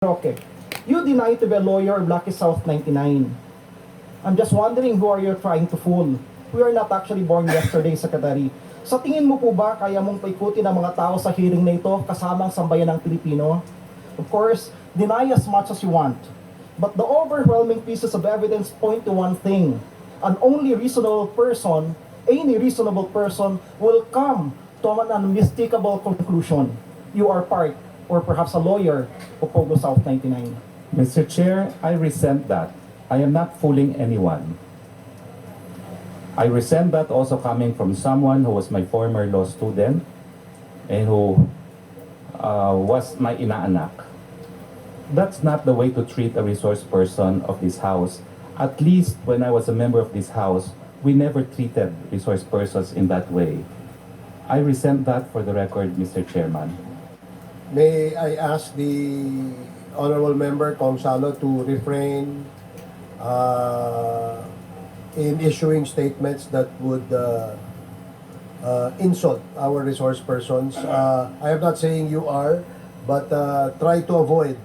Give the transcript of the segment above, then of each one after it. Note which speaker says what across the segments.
Speaker 1: Roque, you deny to be a lawyer of Lucky South 99. I'm just wondering who are you trying to fool? We are not actually born yesterday, Secretary. Sa tingin mo po ba kaya mong paikutin ang mga tao sa hearing na ito kasamang sambayan ng Pilipino? Of course, deny as much as you want. But the overwhelming pieces of evidence point to one thing. Any reasonable person will come to an unmistakable conclusion. You are part, or perhaps a lawyer, of Pogo South 99.
Speaker 2: Mr. Chair, I resent that. I am not fooling anyone. I resent that also coming from someone who was my former law student and who was my inaanak. That's not the way to treat a resource person of this House. At least when I was a member of this House, we never treated resource persons in that way. I resent that for the record, Mr. Chairman.
Speaker 3: May I ask the honorable member Consalo to refrain in issuing statements that would insult our resource persons. I am not saying you are, but try to avoid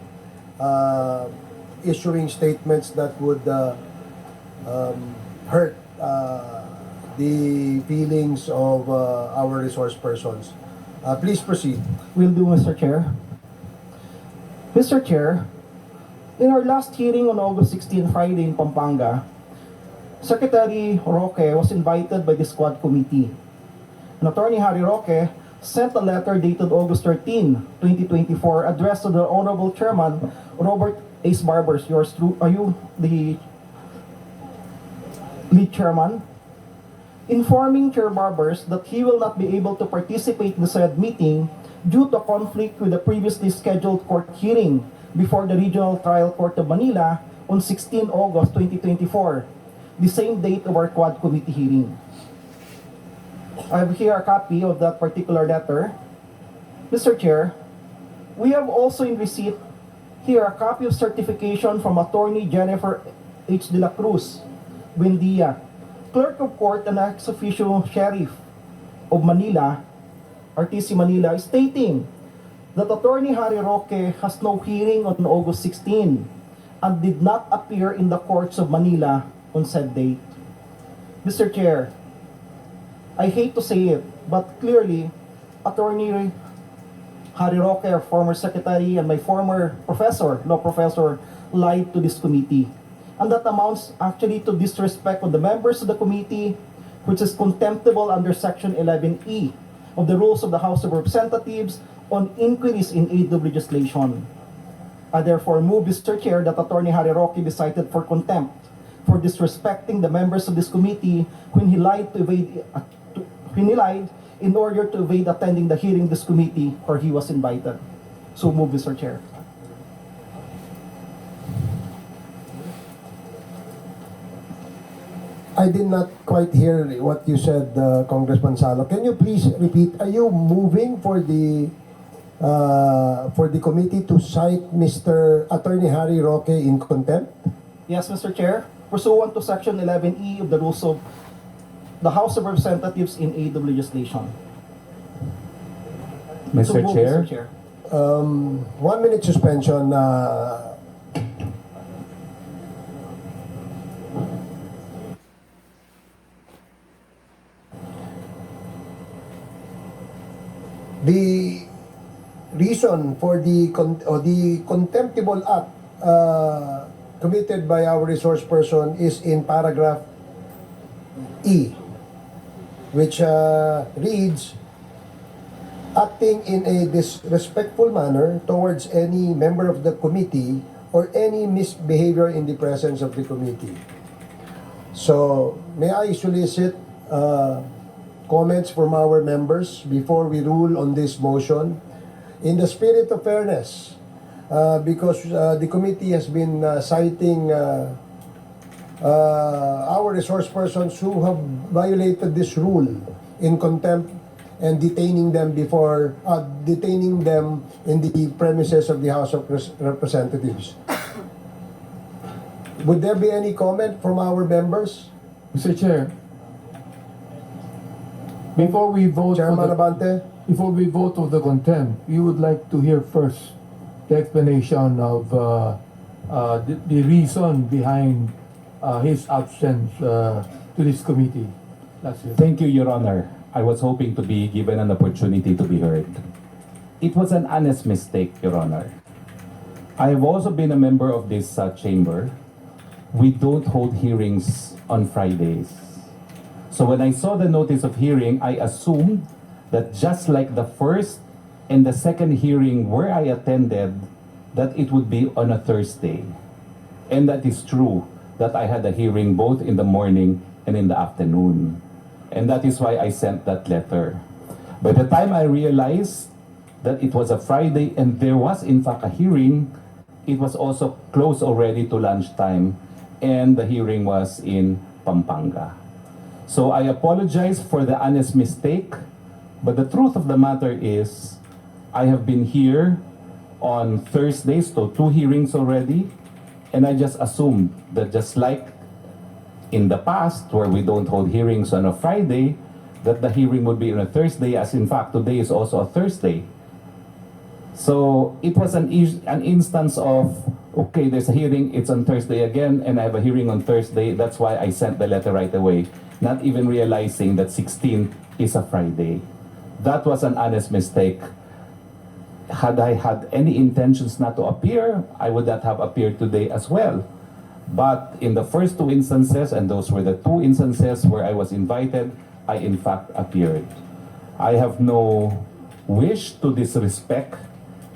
Speaker 3: issuing statements that would hurt the feelings of our resource persons. Please proceed.
Speaker 1: Will do, Mr. Chair. Mr. Chair, in our last hearing on August 16, Friday in Pampanga, Secretary Roque was invited by the Squad Committee. And Attorney Harry Roque sent a letter dated August 13, 2024, addressed to the Honorable Chairman, Robert Ace Barbers. Yours true. Are you the lead chairman? Informing Chair Barbers that he will not be able to participate in the said meeting due to conflict with the previously scheduled court hearing before the Regional Trial Court of Manila on 16 August 2024, the same date of our Quad Committee hearing. I have here a copy of that particular letter. Mr. Chair, we have also in receipt here a copy of certification from Attorney Jennifer H. de la Cruz, Buendia, Clerk of Court and ex-officio Sheriff of Manila, RTC Manila, stating that Attorney Harry Roque has no hearing on August 16 and did not appear in the courts of Manila on said date. Mr. Chair, I hate to say it, but clearly, Attorney Harry Roque, our former secretary, and my former professor, law professor, lied to this committee. And that amounts actually to disrespect of the members of the committee, which is contemptible under Section 11E of the Rules of the House of Representatives on inquiries in aid of legislation. I therefore move, Mr. Chair, that Attorney Harry Roque be cited for contempt for disrespecting the members of this committee when he lied in order to evade attending the hearing of this committee where he was invited. So move, Mr. Chair.
Speaker 3: I did not quite hear what you said, Congressman Salo. Can you please repeat? Are you moving for the committee to cite Mr. Attorney Harry Roque in contempt?
Speaker 1: Yes, Mr. Chair. Pursuant to Section 11E of the Rules of the House of Representatives in aid of legislation.
Speaker 2: Mr.
Speaker 1: move,
Speaker 2: Chair,
Speaker 1: Mr. Chair.
Speaker 3: 1 minute suspension. The reason for the contemptible act committed by our resource person is in paragraph E, which reads, acting in a disrespectful manner towards any member of the committee or any misbehavior in the presence of the committee. So, may I solicit comments from our members before we rule on this motion? In the spirit of fairness, because the committee has been citing our resource persons who have violated this rule in contempt and detaining them in the premises of the House of Representatives. Would there be any comment from our members?
Speaker 4: Mr. Chair, before we vote
Speaker 3: Chairman Abante?
Speaker 4: before we vote of the contempt, we would like to hear first the explanation of the reason behind his absence to this committee last year.
Speaker 2: Thank you, Your Honor. I was hoping to be given an opportunity to be heard. It was an honest mistake, Your Honor. I have also been a member of this chamber. We don't hold hearings on Fridays. So when I saw the notice of hearing, I assumed that just like the first and the second hearing where I attended, that it would be on a Thursday. And that is true, that I had a hearing both in the morning and in the afternoon. And that is why I sent that letter. By the time I realized that it was a Friday and there was in fact a hearing, it was also close already to lunchtime, and the hearing was in Pampanga. So I apologize for the honest mistake, but the truth of the matter is I have been here on Thursdays, so 2 hearings already, and I just assumed that just like in the past where we don't hold hearings on a Friday, that the hearing would be on a Thursday, as in fact today is also a Thursday. So it was an instance of, okay, there's a hearing, it's on Thursday again, and I have a hearing on Thursday. That's why I sent the letter right away, not even realizing that 16th is a Friday. That was an honest mistake. Had I had any intentions not to appear, I would not have appeared today as well. But in the first 2 instances, and those were the 2 instances where I was invited, I in fact appeared. I have no wish to disrespect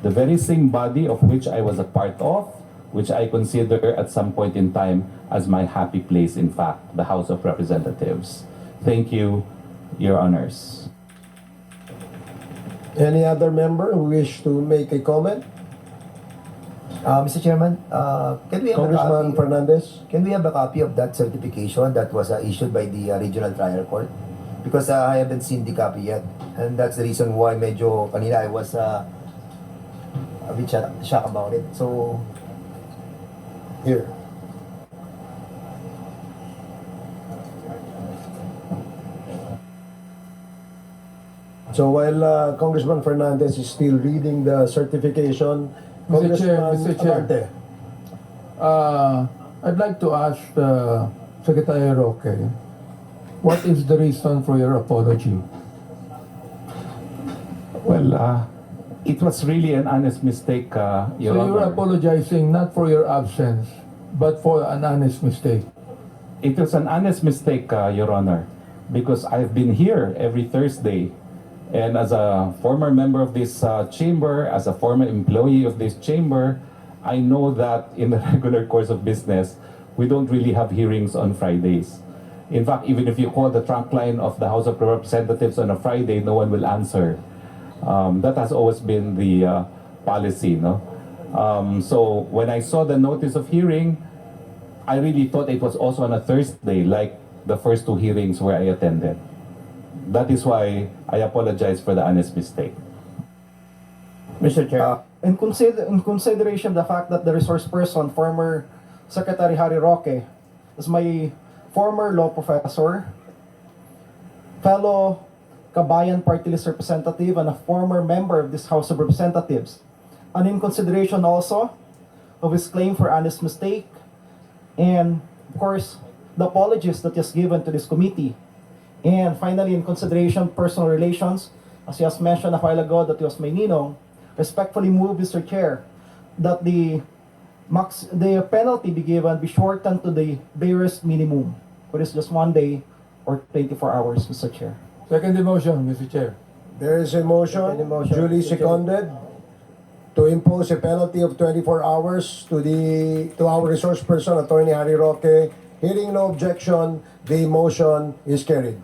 Speaker 2: the very same body of which I was a part of, which I consider at some point in time as my happy place, in fact, the House of Representatives. Thank you, Your Honors.
Speaker 3: Any other member who wish to make a comment?
Speaker 5: Mr. Chairman, can we have
Speaker 3: Congressman Fernandez?
Speaker 5: can we have a copy of that certification that was issued by the Regional Trial Court? Because I haven't seen the copy yet, and that's the reason why medyo kanina I was a bit shocked about it. So,
Speaker 3: Here. So while Congressman Fernandez is still reading the certification,
Speaker 4: Mr. Chair.
Speaker 3: Abante.
Speaker 4: I'd like to ask Secretary Roque, what is the reason for your apology?
Speaker 2: Well, it was really an honest mistake, Your
Speaker 4: So you're
Speaker 2: Honor.
Speaker 4: apologizing not for your absence, but for an honest mistake.
Speaker 2: It was an honest mistake, Your Honor, because I've been here every Thursday. And as a former member of this chamber, as a former employee of this chamber, I know that in the regular course of business, we don't really have hearings on Fridays. In fact, even if you call the trunk line of the House of Representatives on a Friday, no one will answer. That has always been the policy, no? So when I saw the notice of hearing, I really thought it was also on a Thursday, like the first 2 hearings where I attended. That is why I apologize for the honest mistake.
Speaker 1: Mr. Chair, in consideration the fact that the resource person, former Secretary Harry Roque, is my former law professor, fellow Kabayan Party List representative, and a former member of this House of Representatives, and in consideration also of his claim for honest mistake, and of course, the apologies that he has given to this committee. And finally, in consideration personal relations, as he has mentioned a while ago that he was my ninong, respectfully move, Mr. Chair, that the penalty be given be shortened to the barest minimum, which is just 1 day or 24 hours, Mr. Chair.
Speaker 4: Second motion, Mr. Chair.
Speaker 3: There is a motion,
Speaker 1: Any motion,
Speaker 3: duly
Speaker 1: Mr. Chair?
Speaker 3: seconded, to impose a penalty of 24 hours to our resource person, Attorney Harry Roque. Hearing no objection, the motion is carried.